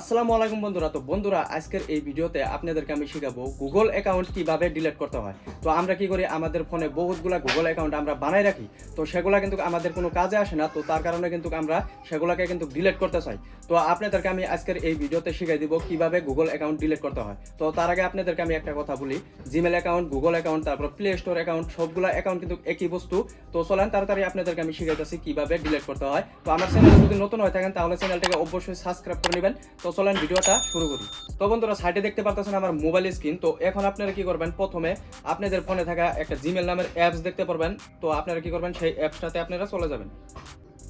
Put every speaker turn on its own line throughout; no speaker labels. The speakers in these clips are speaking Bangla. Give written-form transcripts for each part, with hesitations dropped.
আসসালামু আলাইকুম বন্ধুরা। তো বন্ধুরা, আজকের এই ভিডিওতে আপনাদেরকে আমি শেখাবো গুগল অ্যাকাউন্ট কিভাবে ডিলিট করতে হয়। তো আমরা কি করি, আমাদের ফোনে বহুতগুলা গুগল অ্যাকাউন্ট আমরা বানাই রাখি। তো সেগুলা কিন্তু আমাদের কোনো কাজে আসে না, তো তার কারণে কিন্তু আমরা সেগুলোকে কিন্তু ডিলিট করতে চাই। তো আপনাদেরকে আমি আজকের এই ভিডিওতে শিখাই দিব কিভাবে গুগল অ্যাকাউন্ট ডিলিট করতে হয়। তো তার আগে আপনাদেরকে আমি একটা কথা বলি, জিমেল অ্যাকাউন্ট, গুগল অ্যাকাউন্ট, তারপর প্লে স্টোর অ্যাকাউন্ট, সবগুলা অ্যাকাউন্ট কিন্তু একই বস্তু। তো চলেন তাড়াতাড়ি আপনাদেরকে আমি শিখাইতেছি কিভাবে ডিলিট করতে হয়। তো আমার চ্যানেলে যদি নতুন হয়ে থাকেন তাহলে চ্যানেলটাকে অবশ্যই সাবস্ক্রাইব করে নেবেন। তো চলেন ভিডিওটা শুরু করি। তো বন্ধুরা, সাইডে দেখতে পারতেছেন আমার মোবাইল স্ক্রিন। তো এখন আপনারা কি করবেন, প্রথমে আপনাদের ফোনে থাকা একটা জিমেল নামের অ্যাপস দেখতে পারবেন। তো আপনারা কি করবেন, সেই অ্যাপসটাতে আপনারা চলে যাবেন।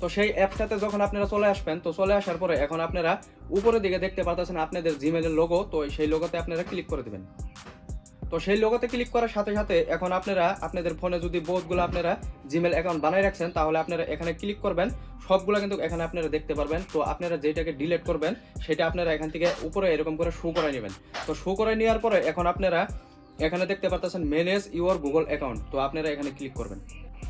তো সেই অ্যাপসটাতে যখন আপনারা চলে আসবেন, তো চলে আসার পরে এখন আপনারা উপরের দিকে দেখতে পারতেছেন আপনাদের জিমেলের লোগো। তো সেই লোগোতে আপনারা ক্লিক করে দিবেন। তো সেই লোগোতে ক্লিক করার সাথে সাথে এখন আপনারা আপনাদের ফোনে যদি বহুতগুলো আপনারা জিমেল অ্যাকাউন্ট বানাই রাখছেন, তাহলে আপনারা এখানে ক্লিক করবেন। সবগুলো কিন্তু এখানে আপনারা দেখতে পারবেন। তো আপনারা যেটাকে ডিলিট করবেন সেটা আপনারা এখান থেকে উপরে এরকম করে শো করে নেবেন। তো শো করে নেওয়ার পরে এখন আপনারা এখানে দেখতে পারতেছেন ম্যানেজ ইউর গুগল অ্যাকাউন্ট। তো আপনারা এখানে ক্লিক করবেন।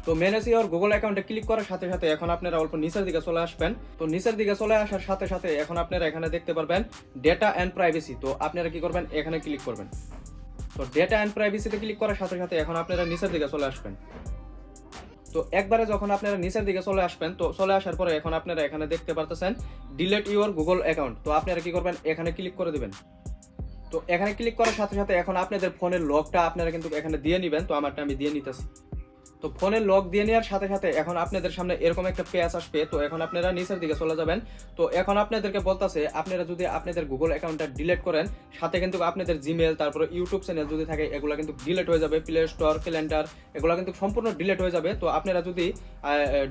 তো ম্যানেজ ইউর গুগল অ্যাকাউন্টে ক্লিক করার সাথে সাথে এখন আপনারা অল্প নিচের দিকে চলে আসবেন। তো নিচের দিকে চলে আসার সাথে সাথে এখন আপনারা এখানে দেখতে পারবেন ডেটা অ্যান্ড প্রাইভেসি। তো আপনারা কি করবেন, এখানে ক্লিক করবেন। তো ডেটা অ্যান্ড প্রাইভেসিতে ক্লিক করার সাথে সাথে এখন আপনারা নিচের দিকে চলে আসবেন। তো একবারে যখন আপনারা নিচের দিকে চলে আসবেন, তো চলে আসার পরে এখন আপনারা এখানে দেখতে পারতেছেন ডিলিট ইউর গুগল অ্যাকাউন্ট। তো আপনারা কি করবেন, এখানে ক্লিক করে দিবেন। তো এখানে ক্লিক করার সাথে সাথে এখন আপনাদের ফোনের লকটা আপনারা কিন্তু এখানে দিয়ে নেবেন। তো আমারটা আমি দিয়ে নিতেছি। তো ফোনের লক দিয়ে নেওয়ার সাথে সাথে এখন আপনাদের সামনে এরকম একটা পেজ আসবে। তো এখন আপনারা নিচের দিকে চলে যাবেন। তো এখন আপনাদেরকে বলতেছে আপনারা যদি আপনাদের গুগল অ্যাকাউন্টটা ডিলিট করেন, সাথে কিন্তু আপনাদের জিমেল, তারপরে ইউটিউব চ্যানেল যদি থাকে, এগুলো কিন্তু ডিলিট হয়ে যাবে। প্লে স্টোর, ক্যালেন্ডার, এগুলো কিন্তু সম্পূর্ণ ডিলিট হয়ে যাবে। তো আপনারা যদি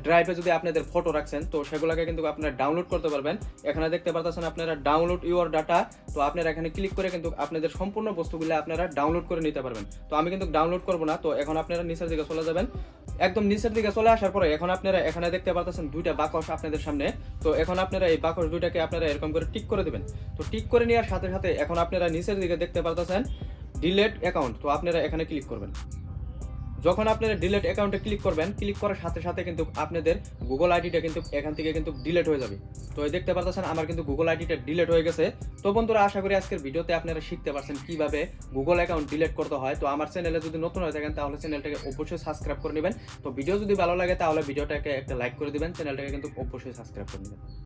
ড্রাইভে যদি আপনাদের ফটো রাখছেন, তো সেগুলোকে কিন্তু আপনারা ডাউনলোড করতে পারবেন। এখানে দেখতে পাচ্ছেন আপনারা ডাউনলোড ইউর ডাটা। তো আপনারা এখানে ক্লিক করে কিন্তু আপনাদের সম্পূর্ণ বস্তুগুলো আপনারা ডাউনলোড করে নিতে পারবেন। তো আমি কিন্তু ডাউনলোড করব না। তো এখন আপনারা নিচের দিকে চলে যাবেন। একদম নিচের দিকে চলে আসার পরে এখন আপনারা এখানে দেখতে পাচ্ছেন দুইটা বাক্স আপনাদের সামনে। তো এখন আপনারা এই বাক্স দুইটাকে আপনারা এরকম করে টিক করে দিবেন। তো টিক করে নেওয়ার সাথে সাথে এখন আপনারা নিচের দিকে দেখতে পাচ্ছেন ডিলিট অ্যাকাউন্ট। তো আপনারা এখানে ক্লিক করবেন। যখন আপনারা ডিলিট অ্যাকাউন্টে ক্লিক করবেন, ক্লিক করার সাথে সাথে কিন্তু আপনাদের গুগল আইডিটা কিন্তু এখান থেকে কিন্তু ডিলিট হয়ে যাবে। তো এই দেখতে পাচ্ছেন আমার কিন্তু গুগল আইডিটা ডিলিট হয়ে গেছে। তো বন্ধুরা, আশা করি আজকের ভিডিওতে আপনারা শিখতে পারছেন কিভাবে গুগল অ্যাকাউন্ট ডিলিট করতে হয়। তো আমার চ্যানেলে যদি নতুন হয়ে থাকেন তাহলে চ্যানেলটাকে অবশ্যই সাবস্ক্রাইব করে নেবেন। তো ভিডিও যদি ভালো লাগে তাহলে ভিডিওটাকে একটা লাইক করে দিবেন, চ্যানেলটাকে কিন্তু অবশ্যই সাবস্ক্রাইব করে নেবেন।